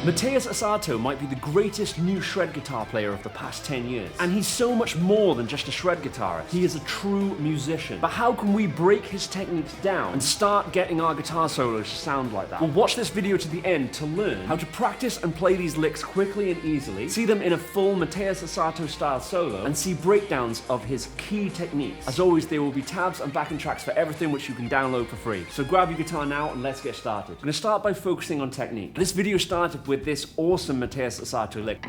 Mateus Asato might be the greatest new shred guitar player of the past 10 years. And he's so much more than just a shred guitarist. He is a true musician. But how can we break his techniques down and start getting our guitar solos to sound like that? Well, watch this video to the end to learn how to practice and play these licks quickly and easily, see them in a full Mateus Asato style solo, and see breakdowns of his key techniques. As always, there will be tabs and backing tracks for everything which you can download for free. So grab your guitar now and let's get started. I'm going to start by focusing on technique. This video started with this awesome Mateus Asato lick.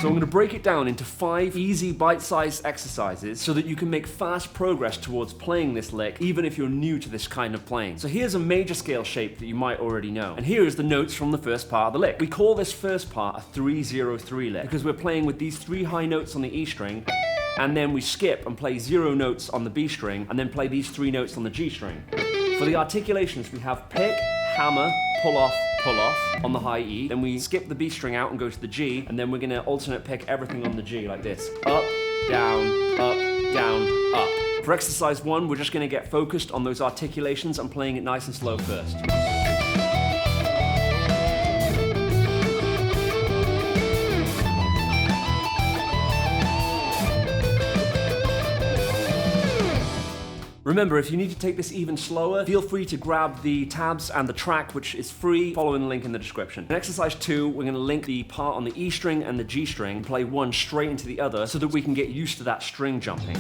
So I'm going to break it down into 5 easy bite-sized exercises so that you can make fast progress towards playing this lick even if you're new to this kind of playing. So here's a major scale shape that you might already know. And here is the notes from the first part of the lick. We call this first part a 3-0-3 lick because we're playing with these 3 high notes on the E string, and then we skip and play 0 notes on the B string, and then play these 3 notes on the G string. For the articulations, we have pick, hammer, pull off on the high E, then we skip the B string out and go to the G, and then we're gonna alternate pick everything on the G like this. Up, down, up. For exercise 1, we're just gonna get focused on those articulations and playing it nice and slow first. Remember, if you need to take this even slower, feel free to grab the tabs and the track, which is free, following the link in the description. In exercise 2, we're gonna link the part on the E string and the G string and play one straight into the other so that we can get used to that string jumping.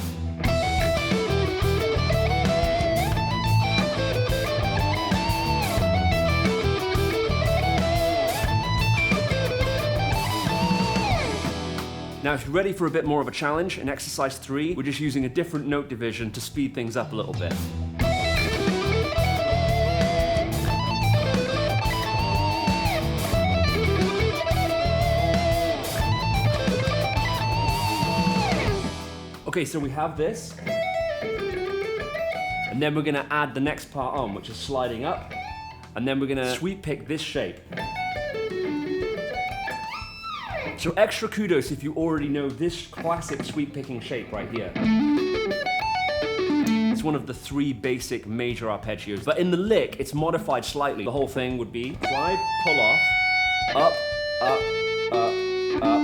Now, if you're ready for a bit more of a challenge, in exercise 3, we're just using a different note division to speed things up a little bit. Okay, so we have this, and then we're gonna add the next part on, which is sliding up, and then we're gonna sweep pick this shape. So extra kudos if you already know this classic sweep picking shape right here. It's one of the 3 basic major arpeggios, but in the lick, it's modified slightly. The whole thing would be slide, pull off, up, up, up, up,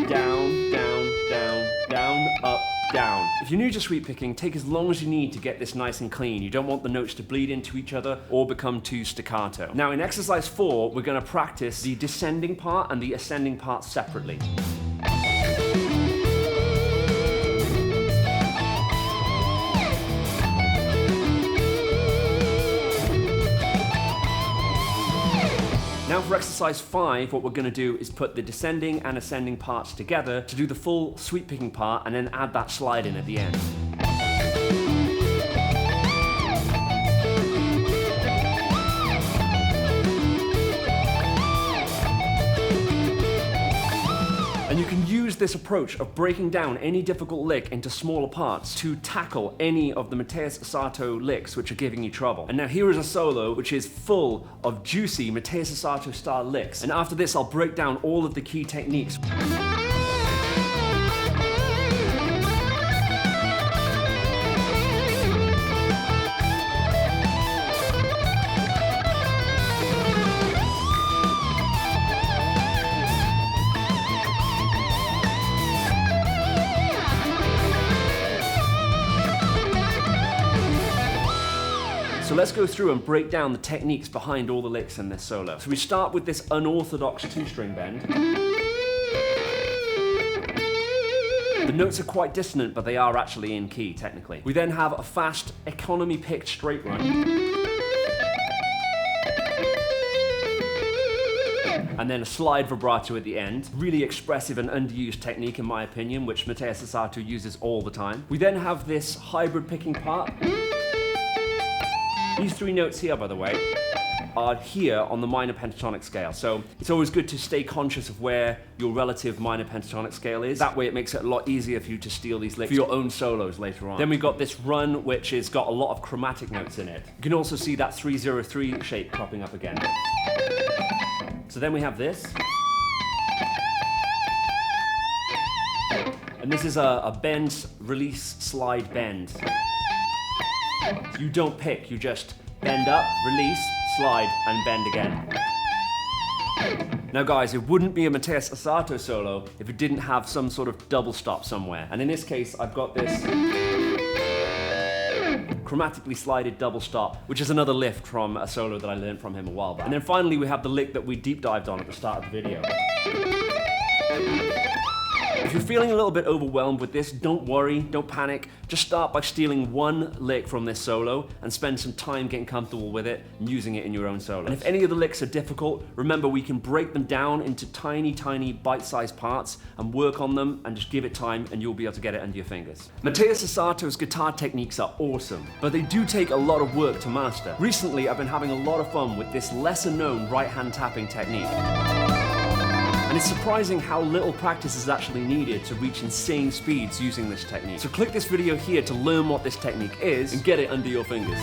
down, down, down, down, up, down. If you're new to sweep picking, take as long as you need to get this nice and clean. You don't want the notes to bleed into each other or become too staccato. Now in exercise 4, we're gonna practice the descending part and the ascending part separately. Now for exercise 5, what we're going to do is put the descending and ascending parts together to do the full sweep picking part and then add that slide in at the end. And you can use this approach of breaking down any difficult lick into smaller parts to tackle any of the Mateus Asato licks which are giving you trouble. And now here is a solo which is full of juicy Mateus Asato style licks. And after this, I'll break down all of the key techniques. So let's go through and break down the techniques behind all the licks in this solo. So we start with this unorthodox 2-string bend. The notes are quite dissonant, but they are actually in key, technically. We then have a fast, economy-picked straight run. And then a slide vibrato at the end. Really expressive and underused technique, in my opinion, which Mateus Asato uses all the time. We then have this hybrid picking part. These 3 notes here, by the way, are here on the minor pentatonic scale. So it's always good to stay conscious of where your relative minor pentatonic scale is. That way it makes it a lot easier for you to steal these licks for your own solos later on. Then we've got this run, which has got a lot of chromatic notes in it. You can also see that 3-0-3 shape cropping up again. So then we have this. And this is a bend, release, slide, bend. You don't pick, you just bend up, release, slide, and bend again. Now guys, it wouldn't be a Mateus Asato solo if it didn't have some sort of double stop somewhere. And in this case, I've got this chromatically slided double stop, which is another lift from a solo that I learned from him a while back. And then finally, we have the lick that we deep dived on at the start of the video. If you're feeling a little bit overwhelmed with this, don't worry, don't panic. Just start by stealing one lick from this solo and spend some time getting comfortable with it and using it in your own solo. And if any of the licks are difficult, remember we can break them down into tiny, tiny bite-sized parts and work on them and just give it time and you'll be able to get it under your fingers. Mateus Asato's guitar techniques are awesome, but they do take a lot of work to master. Recently, I've been having a lot of fun with this lesser-known right-hand tapping technique. And it's surprising how little practice is actually needed to reach insane speeds using this technique. So click this video here to learn what this technique is and get it under your fingers.